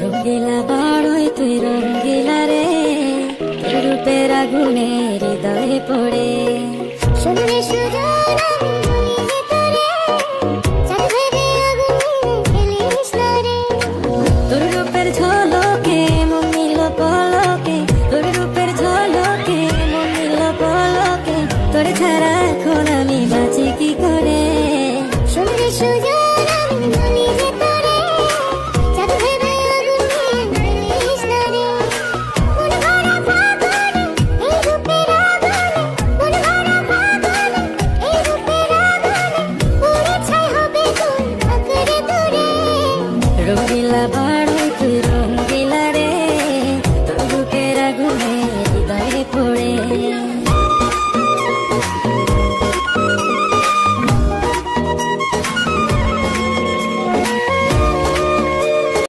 রঙ্গিলা বাড়ই তুই রঙ্গিলা রে, তোর রূপের আগুনে হৃদয়ে পড়ে। শুনলে সুজন আমি বলি যে তোরে, চাঁদ ভেবে আগুন ফেলিস না রে। তোর রূপের ঝলকে মন নিল পলকে, তোর রূপের ঝলকে মন নিল পলকে, তোর ছাড়া এখন আমি বাঁচি কি করে। শুনলে সুজন আমি বলি যে তোরে, চাঁদ ভেবে আগুন ফেলিস না রে। মন ভরা ফাগুনে এই রূপের আগুনে, মন ভরা ফাগুনে এই রূপের আগুনে, পুড়ে ছাই হবে কোন আঁকড়ে ধরে। রঙ্গিলা বাড়ই তুই রঙ্গিলা রে, তোর রূপের আগুনে হৃদয়ে পড়ে।